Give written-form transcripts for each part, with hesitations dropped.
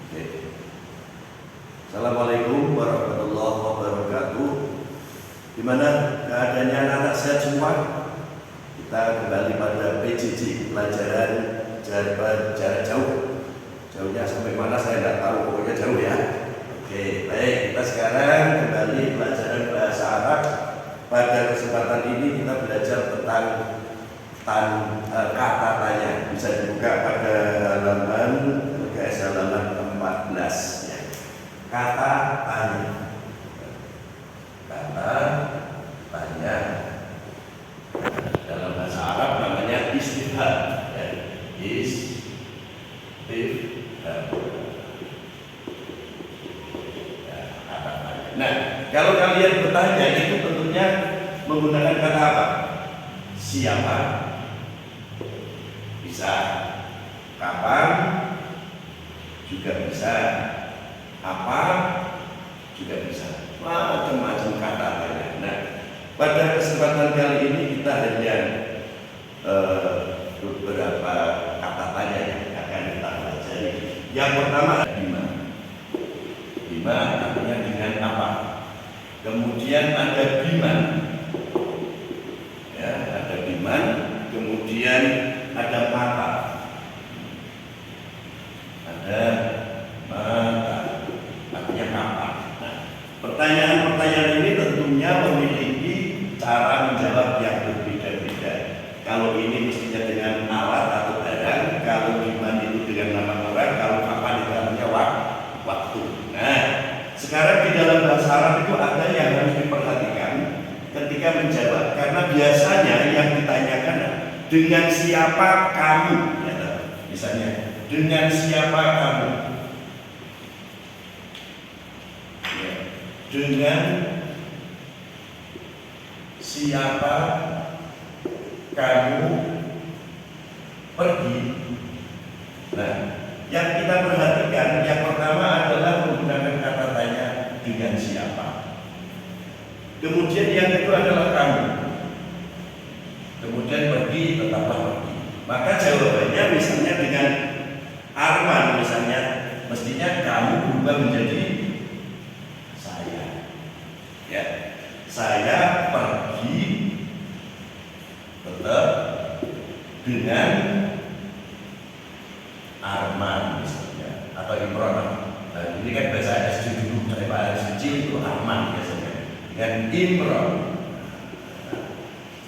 Oke. Assalamualaikum warahmatullahi wabarakatuh. Gimana keadaannya anak sehat semua? Kita kembali pada PJJ, pelajaran jarak jauh. Jauhnya sampai mana saya tidak tahu, pokoknya jauh ya. Oke, baik, kita sekarang kembali pelajaran bahasa Arab. Pada kesempatan ini kita belajar tentang kata tanya. Bisa dibuka pada halaman LKS halaman 14 ya. Kata tanya. Kata tanya dalam bahasa Arab namanya istifham ya. Istifham. Nah, kalau kalian bertanya itu tentunya menggunakan kata apa? Siapa? Bisa. Kapan? Juga bisa. Apa? Juga bisa. Macam-macam kata tanya. Nah, pada kesempatan kali ini kita hanya beberapa kata tanya yang akan kita pelajari. Yang pertama bima. Bima artinya dengan apa? Kemudian ada biman, ya, ada biman. Kemudian ada mata, ada mata, artinya kapan. Nah, pertanyaan-pertanyaan ini tentunya memiliki cara menjawab yang berbeda-beda. Kalau ini mestinya dengan alat atau barang, kalau biman itu dengan nama orang, kalau kapan itu artinya waktu. Nah, sekarang di dalam bahasa Arab itu ada yang harus diperhatikan ketika menjawab, karena biasanya yang ditanyakan dengan siapa kamu, ya, misalnya dengan siapa kamu, ya, dengan siapa kamu pergi. Nah, yang kita perhatikan yang pertama adalah menggunakan kata tanya dengan siapa. Kemudian yang kedua adalah kamu. Kemudian pergi, tetaplah pergi. Maka jawabannya misalnya dengan Arman misalnya, mestinya kamu berubah menjadi saya. Ya, saya pergi tetap dengan Arman misalnya, atau Imron. Nah, ini kan bahasa SD dulu, dari Pak SD itu Arman biasanya dengan Imron.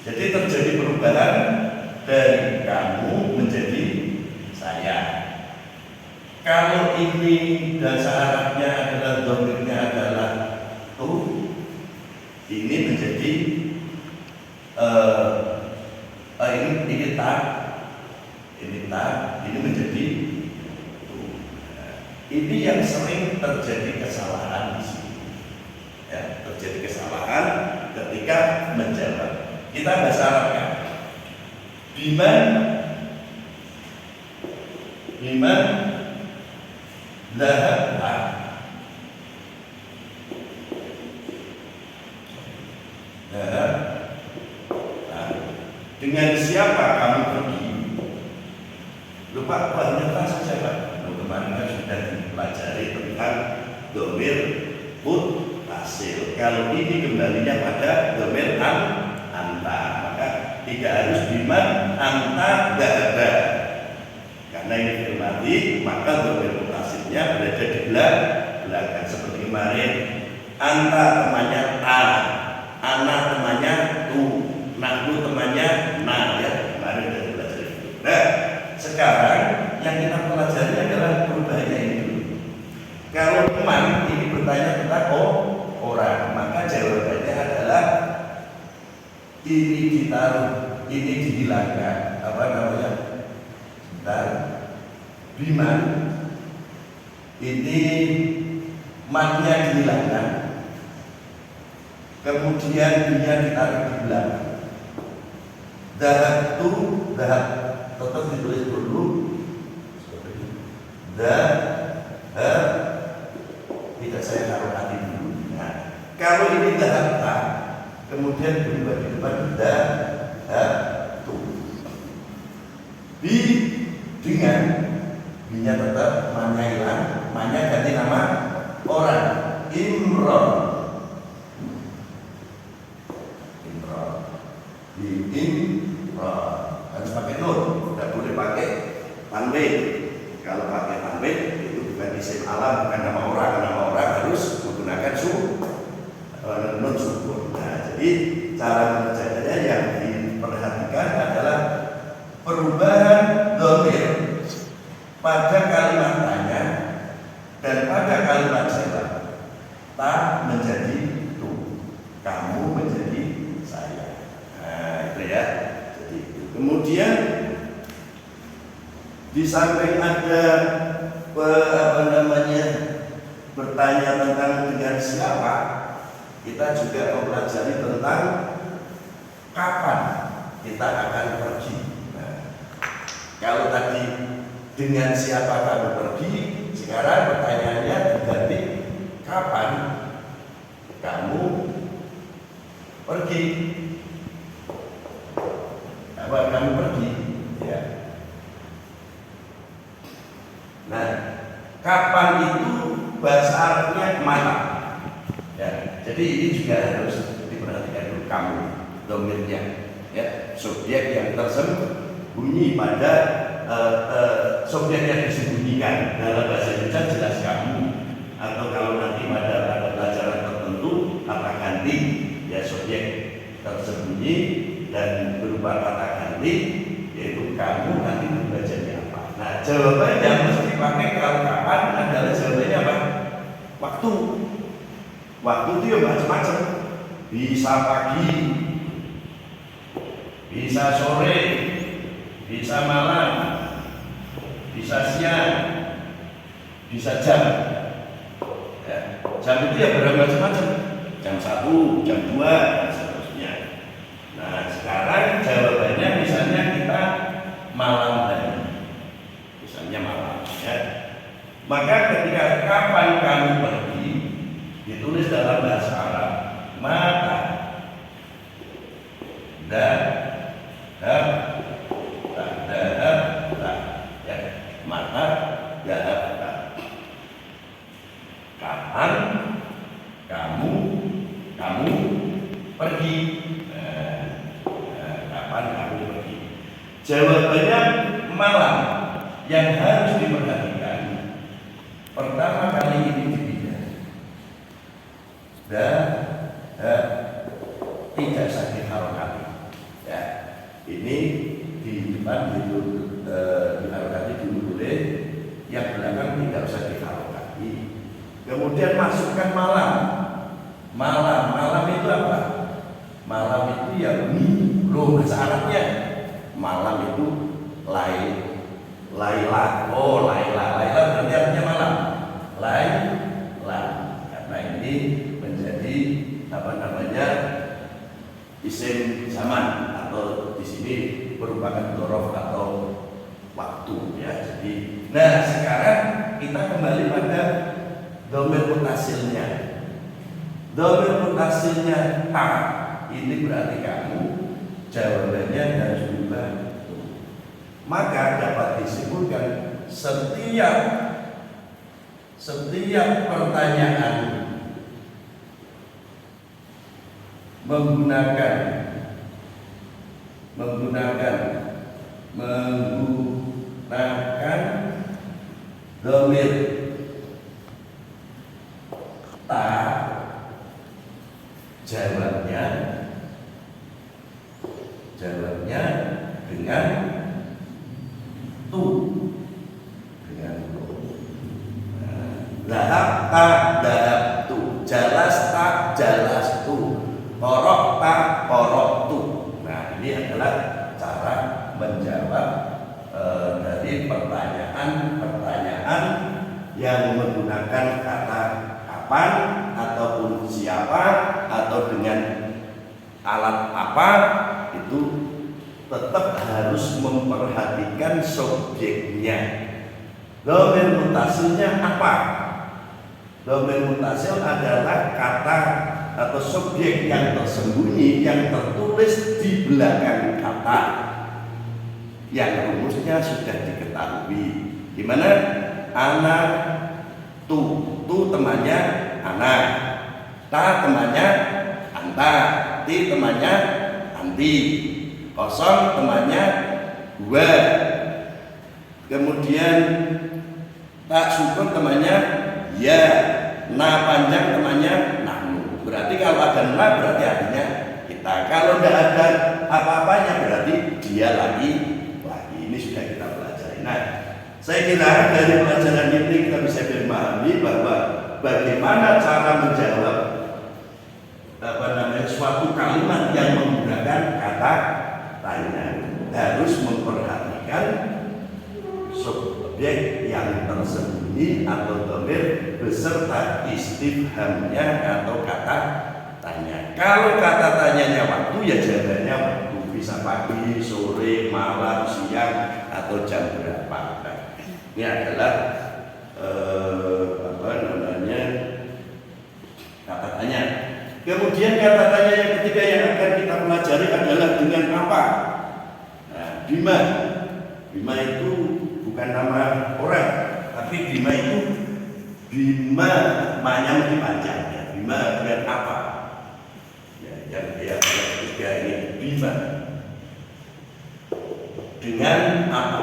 Jadi terjadi perubahan dari kamu menjadi saya. Kalau ini bahasa Arabnya adalah dhamirnya adalah tu, ini menjadi ini tak, ini menjadi tu. Ini yang sering terjadi kesalahan di sini. Ya, terjadi kesalahan ketika menjawab. Kita bahasa Arabnya biman dhahabta. Dengan siapa kamu pergi? Lupa banyak saja Pak. Kemarin kan sudah dipelajari tentang dhamir muttasil. Kalau ini kembalinya pada dhamir anta, maka tidak harus biman anta dhahaba. Karena ini firmati, maka dhamir muttasilnya berada di belakang. Seperti kemarin, anta temannya ta, ana temannya tu, nahnu temannya na, ya. Kemarin sudah belajar itu. Nah, sekarang yang kita pelajari adalah perubahannya ini dulu. Kalau teman ini bertanya tentang orang, maka jawabannya adalah ini ditaruh, ini dihilangkan. Apa namanya? Sebentar. Biman. Ini mannya dihilangkan. Kemudian dia ditaruh di belakang. Dahab itu, dahab tetap ditulis dulu. Dahab tidak saya taruh hati dulu. Nah, kalau ini dahabta, kemudian berubah di depan dahabtu. Bi dengan binya tetap, mannya hilang. namanya ganti nama orang. Imron. Imron. Di Imron. Harus pakai nur, tidak boleh pakai tanwin. Kalau pakai tanwin itu bukan isim alam, bukan nama orang. Nama orang harus menggunakan nun sukun. Nah, jadi cara mengerjakannya yang diperhatikan adalah perubahan dhamir pada kalimat tanya dan pada kalimat jawab. Ta menjadi tu, kamu menjadi saya. Nah, itu ya. Jadi kemudian di samping ada bertanya tentang dengan siapa, kita juga mempelajari tentang kapan kita akan pergi. Nah, kalau tadi dengan siapa kamu pergi, sekarang pertanyaannya diganti kapan kamu pergi. Kapan kamu pergi? Ya. Nah, kapan itu bahasa Arabnya mana? Ya, jadi ini juga harus diperhatikan dulu kamu, domirnya, ya, subjek yang tersembunyi pada subjek yang disembunyikan dalam bahasa Indonesia jelas kamu, atau kalau nanti pada pelajaran tertentu kata ganti, ya subjek tersembunyi dan berupa kata ganti, yaitu kamu nanti membacanya apa. Nah, jawabannya mesti pakai kalau kapan adalah jawabannya apa? Waktu. Waktu itu ya macam-macam. Bisa pagi, bisa sore, bisa malam, bisa siang, bisa jam. Ya, jam itu ya bermacam-macam. Jam 1, jam 2, dan seterusnya. Nah, sekarang jawabannya misalnya kita malam hari. Misalnya malam, ya. Maka ketika kapan kamu pergi, ditulis dalam bahasa Arab mata ya, mata kapan kamu pergi. Kapan kamu pergi, jawabannya malam. Yang harus diperhatikan pertama kali ini tidak sakit harokati. Ya, ini di depan itu diharokati dulu boleh, yang belakang tidak usah diharokati. Kemudian masukkan malam. Malam itu apa? Malam itu ya loh bahasa Arabnya. Malam itu Laila. Oh, Laila berarti artinya malam. Laila. Karena ini menjadi isim zaman, atau di sini merupakan dzaraf atau waktu, ya. Jadi, nah sekarang kita kembali pada dhamir mutasilnya. Dhamir mutasilnya ta, ini berarti kamu, jawabannya harus berubah. Maka dapat disebutkan setiap pertanyaan menggunakan dhamir ta, jawabnya dengan tu. Dahab ta dahab tu, jalas ta jalas tu, korok ta korok tu. Nah, ini adalah cara menjawab dari pertanyaan yang menggunakan kata kapan ataupun siapa atau dengan alat apa. Itu tetap harus memperhatikan subjeknya. Dhamir mutasilnya apa? Dhamir mutasil adalah kata atau subjek yang tersembunyi yang tertulis di belakang kata, yang rumusnya sudah diketahui. Gimana? Anak Tu temannya anak, ta temannya anta, ti temannya anti, kosong temannya gua, kemudian tak sukun temannya ya, na panjang temannya nahnu. Berarti kalau ada na berarti artinya kita, kalau tidak ada apa-apanya berarti dia lagi. Ini sudah kita pelajari. Nah, saya kira dari pelajaran ini kita bisa memahami bahwa bagaimana cara menjawab suatu kalimat yang menggunakan kata tanya, harus memperhatikan subjek yang tersembunyi atau dhamir beserta istifhamnya atau kata tanya. Kalau kata tanyanya waktu, ya jawabannya waktu, bisa pagi, sore, malam, siang, atau jam berapa. Ini adalah kata tanya. Kemudian kata tanya yang ketiga yang akan kita pelajari adalah dengan apa. Nah, bima. Bima itu bukan nama orang, tapi bima itu ma-nya mesti panjang ya. Bima dengan apa? Ya, yang ketiga ini bima. Dengan apa?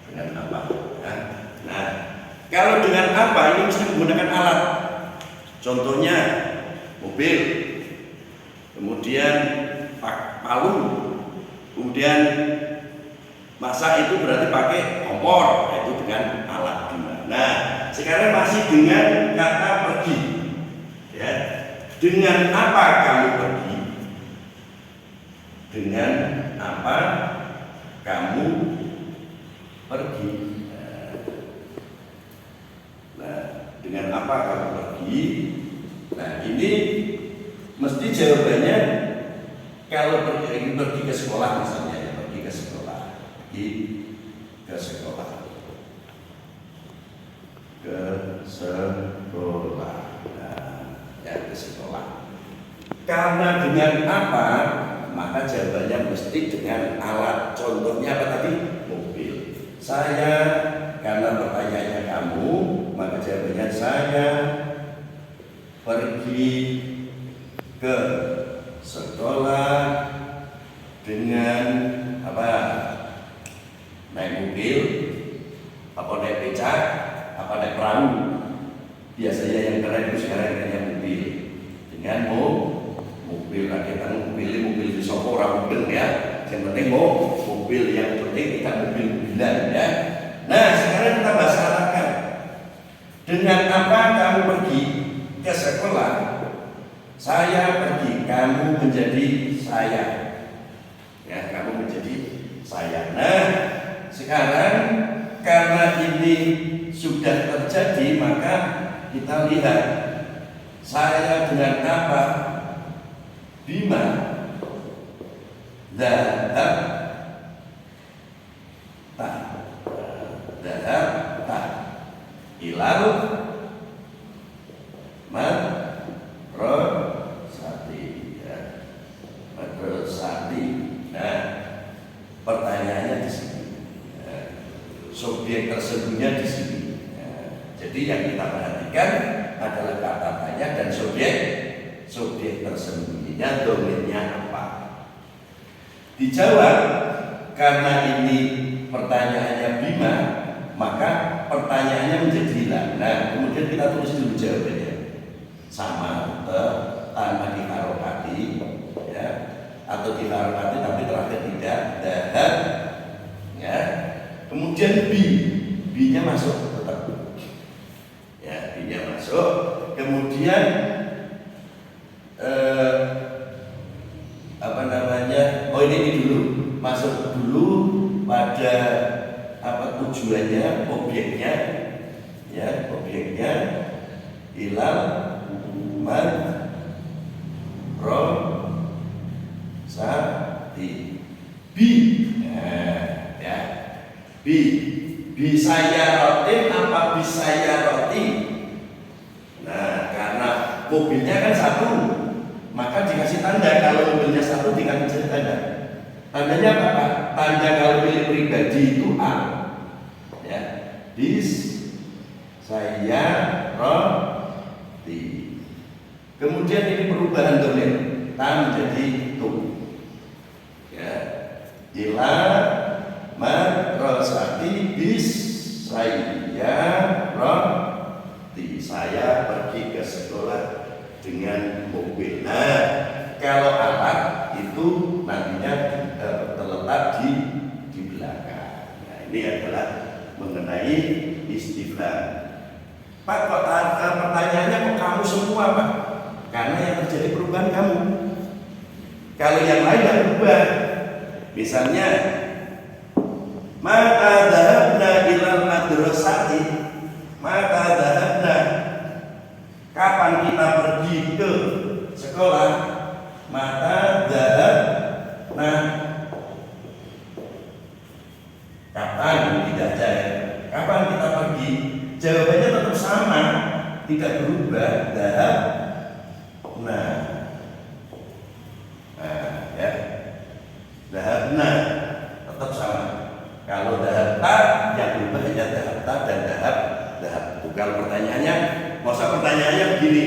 Dengan apa? Nah, kalau dengan apa ini mesti menggunakan alat. Contohnya mobil, kemudian palu, kemudian masak itu berarti pakai kompor, itu dengan alat bima. Nah, sekarang masih dengan kata pergi. Ya, dengan apa kamu pergi? Dengan apa kamu pergi? Nah, dengan apa kamu pergi? Nah, ini mesti jawabannya kalau pergi ke sekolah misalnya, ya, pergi ke sekolah, ke sekolah, nah, ya ke sekolah. Karena dengan apa, maka jawabannya mesti dengan alat. Contohnya apa tadi? Mobil. Saya, karena pertanyaannya kamu, maka jawabannya saya pergi ke sekolah dengan apa? Naik mobil, apa naik becak, apa naik perahu. Biasanya yang keren itu sekarang hanya mobil. Dengan mobil, rakyat mobil di sopo orang mobil ya. Yang penting mobil, yang penting kita mobil-mobilan ya. Nah, sekarang kita bahas katakan. Dengan apa kamu pergi ke sekolah? Saya pergi, kamu menjadi saya. Ya, kamu menjadi saya. Nah, sekarang karena ini sudah terjadi, maka kita lihat saya dengan apa? Bima dhahab ta ilal madrasati ya. Madrasati. Nah, pertanyaannya di sini. Subjek tersebutnya di sini. Jadi yang kita perhatikan adalah kata tanya dan subjek tersembunyinya, domainnya apa. Dijawab karena ini pertanyaannya bima, maka pertanyaannya menjadi hilang. Nah, kemudian kita tulis dulu jawabannya sama tanpa diharokati ya, atau diharokati tapi terakhir tidak dahab ya. Kemudian B-nya masuk tetap ya, B-nya masuk. Kemudian ini dulu masuk dulu pada apa tujuannya, objeknya ya, objeknya ilal madrasati B ya, bisaya rotin apa bisaya roti. Nah, karena mobilnya kan satu, maka dikasih tanda. Kalau mobilnya satu dikasih tanda. Tandanya apa? Tanda kalau milik pribadi itu A. Ya. bis, saya, roti. Kemudian ini perubahan domir, ta menjadi tu. Ya, ila madrasati bis, saya, roti. Saya pergi ke sekolah dengan mobil. Nah, kalau alat itu nantinya terletak di belakang. Nah, ini adalah mengenai istifham. Pak, kok pertanyaannya kok kamu semua, Pak? Karena yang terjadi perubahan kamu. Kalau yang lain tidak berubah. Misalnya, mata dhahabna ilal madrasati. Mata dhahabna. Kapan kita pergi ke sekolah? Mata dhahabna. Kapan tidak jaya? Kapan kita pergi? Jawabannya tetap sama, tidak berubah. Dhahab. Nah, ya, dhahabna tetap sama. Kalau dhahabta yang berubah hanya dhahabta dan dahab. Kalau pertanyaannya, masa pertanyaannya begini,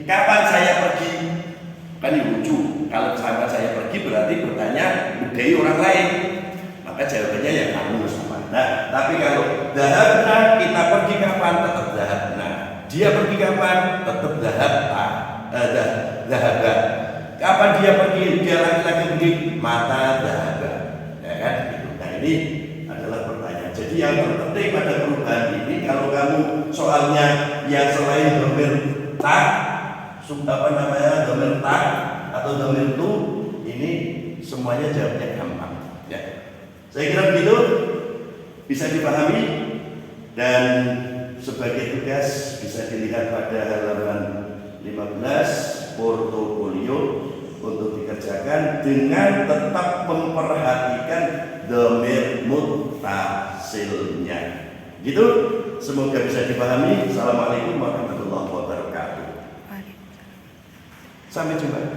kapan saya pergi? Kan lucu. Kalau kapan saya pergi berarti bertanya budaya orang lain. Maka jawabannya ya kamu sama. Nah, tapi kalau dhahabna, kita pergi kapan? Tetap dhahabna. Dia pergi kapan? Tetap dhahabta. Dhahaba. Kapan dia pergi? Dia laki-laki pergi mata dhahaba. Ya kan? Nah, ini adalah pertanyaan. Jadi yang terpenting pada perubahan ini, kalau kamu soalnya yang selain domir tak, domir tak atau domir tu, ini semuanya jawabnya gampang. Ya. Saya kira begitu bisa dipahami, dan sebagai tugas bisa dilihat pada halaman 15 portofolio untuk dikerjakan dengan tetap memperhatikan domir muttasilnya. Gitu, semoga bisa dipahami. Assalamualaikum warahmatullahi wabarakatuh. Sampai jumpa.